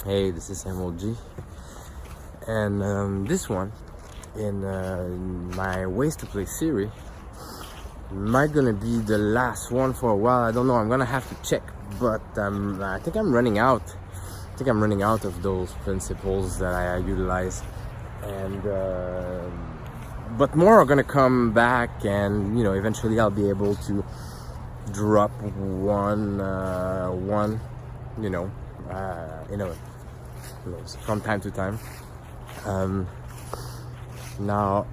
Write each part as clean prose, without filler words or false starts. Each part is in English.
Hey, this is MOG, and this one in my Ways to Play series might gonna be the last one for a while. I don't know, I'm gonna have to check, but I think I'm running out. I think I'm running out of those principles that I utilize, and but more are gonna come back, and eventually I'll be able to drop one from time to time. Now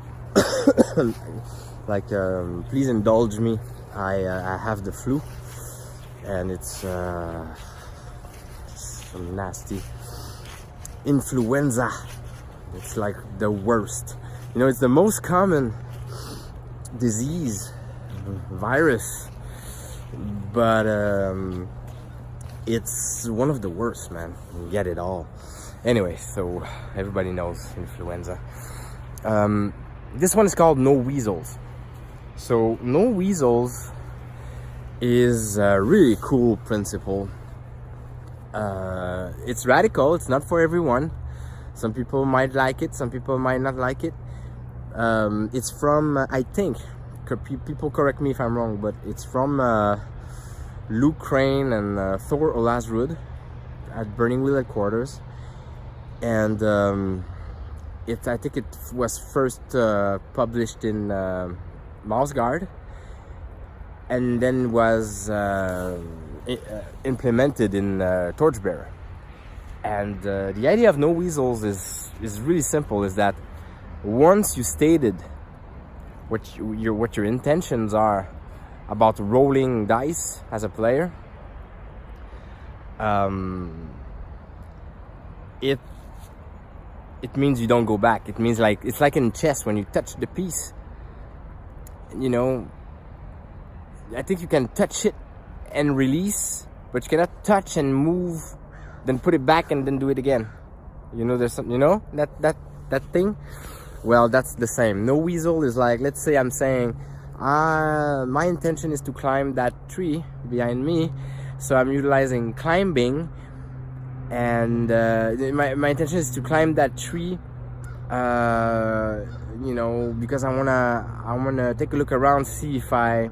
please indulge me, I have the flu, and it's some nasty influenza. It's like the worst, it's the most common disease, virus, but it's one of the worst, man. You get it all. Anyway, so everybody knows influenza. This one is called No Weasels. So No Weasels is a really cool principle. It's radical. It's not for everyone. Some people might like it, some people might not like it. It's from, I think, people correct me if I'm wrong, but it's from Luke Crane and Thor Olasrud at Burning Wheel headquarters, and I think it was first published in Mouse Guard, and then was implemented in Torchbearer. And the idea of No Weasels is really simple. Is that once you stated what your intentions are about rolling dice as a player, it means you don't go back. It means it's like in chess when you touch the piece. I think you can touch it and release, but you cannot touch and move, then put it back and then do it again. There's something, that thing. Well, that's the same. No Weasel is like, let's say I'm saying, my intention is to climb that tree behind me, so I'm utilizing climbing, and my intention is to climb that tree, because I wanna take a look around, see if I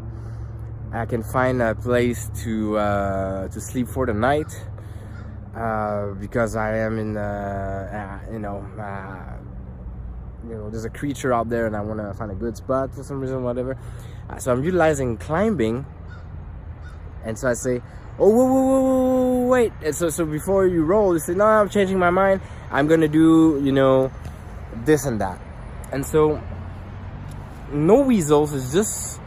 can find a place to sleep for the night, because I am in there's a creature out there and I want to find a good spot for some reason, whatever. So I'm utilizing climbing, and so I say, oh, whoa, wait. And so before you roll, you say, no, I'm changing my mind. I'm gonna do, this and that. And so No Weasels is just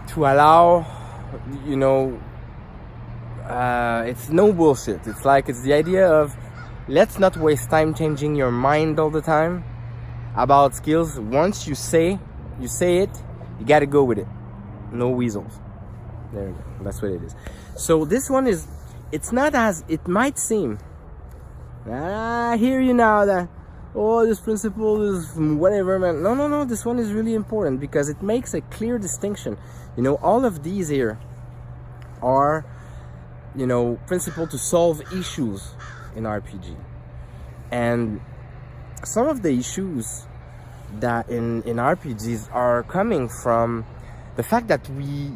to allow, it's no bullshit. It's the idea of, let's not waste time changing your mind all the time about skills. Once you say it, you gotta go with it. No Weasels. There you go. That's what it is. So this one is, it's not as it might seem. I hear you now that, this principle is whatever, man. No. This one is really important because it makes a clear distinction. All of these here are, principle to solve issues in RPG. And some of the issues that in RPGs are coming from the fact that we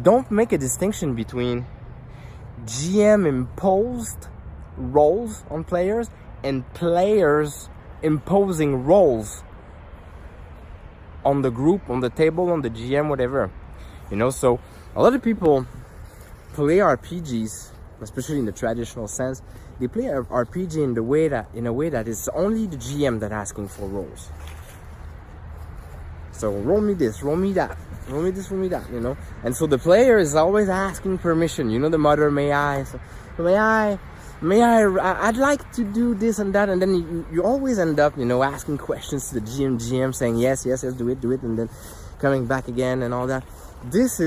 don't make a distinction between GM imposed roles on players and players imposing roles on the group, on the table, on the GM, whatever. So a lot of people play RPGs, especially in the traditional sense. They play RPG in a way that is only the GM that asking for roles. So roll me this, roll me that, roll me this, roll me that, And so the player is always asking permission. The mother, may I? So, I'd like to do this and that, and then you always end up, asking questions to the GM saying yes, do it, and then coming back again and all that. These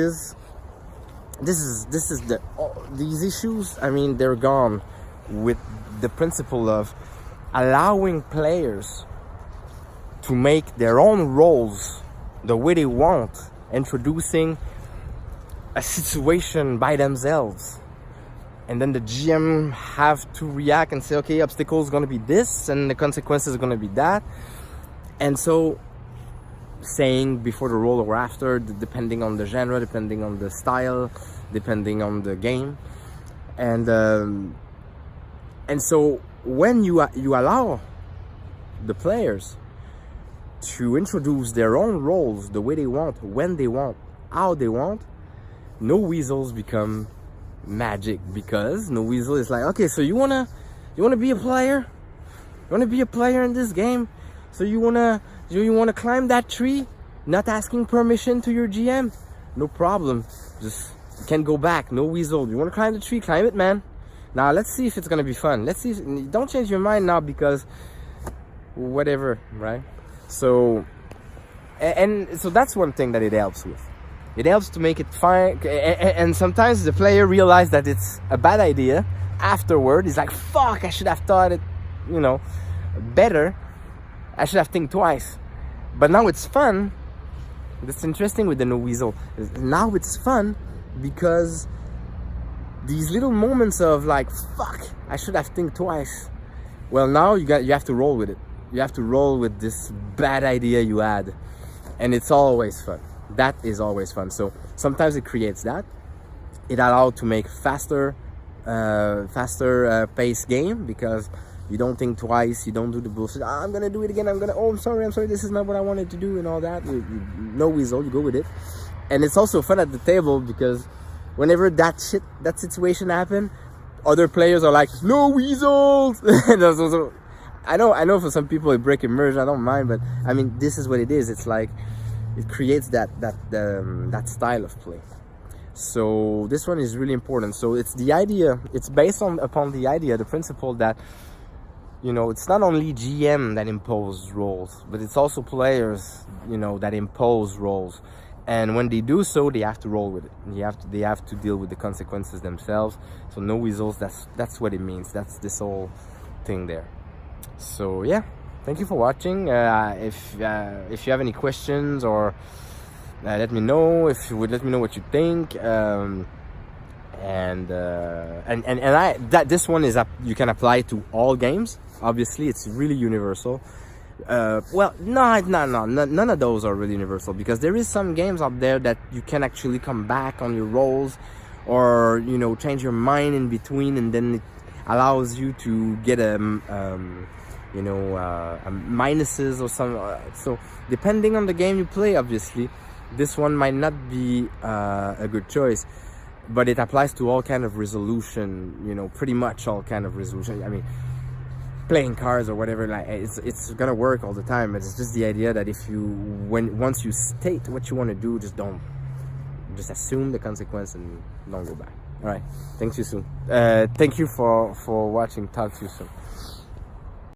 issues. I mean, they're gone with the principle of allowing players to make their own roles the way they want, introducing a situation by themselves, and then the GM have to react and say, okay, obstacle is going to be this and the consequences are going to be that. And so saying before the roll or after, depending on the genre, depending on the style, depending on the game. And so when you allow the players to introduce their own roles the way they want, when they want, how they want, no weasels become magic, because no weasel is like, okay, so you wanna be a player? You wanna be a player in this game? So you wanna climb that tree, not asking permission to your GM? No problem. Just you can't go back. No weasel. You wanna climb the tree? Climb it, man. Now let's see if it's gonna be fun. Let's see. Don't change your mind now because whatever, right? So and so that's one thing that it helps with. It helps to make it fun, and sometimes the player realizes that it's a bad idea. Afterward, he's like, "Fuck! I should have thought it, better. I should have think twice." But now it's fun. That's interesting with the no weasel. Now it's fun because these little moments of like, "Fuck! I should have think twice." Well, now you have to roll with it. You have to roll with this bad idea you had, and it's always fun. That is always fun. So sometimes it creates that. It allows to make faster paced game because you don't think twice. You don't do the bullshit. I'm gonna do it again. I'm sorry. This is not what I wanted to do and all that. No weasel. You go with it, and it's also fun at the table because whenever that situation happen, other players are like, no weasels. I know for some people it break immersion. I don't mind, but I mean this is what it is. It's like it creates that style of play. So this one is really important. So it's the idea. It's based upon the idea, the principle that it's not only GM that impose roles, but it's also players that impose roles. And when they do so, they have to roll with it. They have to deal with the consequences themselves. So no weasels. That's what it means. That's this whole thing there. So yeah, thank you for watching. If you have any questions, or let me know. If you would let me know what you think. This one is you can apply to all games. Obviously, it's really universal. Well, no, none of those are really universal, because there is some games out there that you can actually come back on your rolls, or change your mind in between, and then it allows you to get minuses or some. So depending on the game you play, obviously, this one might not be a good choice, but it applies to all kind of resolution. Pretty much all kind of resolution. I mean, playing cards or whatever, like it's gonna work all the time. But it's just the idea that once you state what you want to do, just assume the consequence and don't go back. All right, thank you soon. Thank you for watching. Talk to you soon.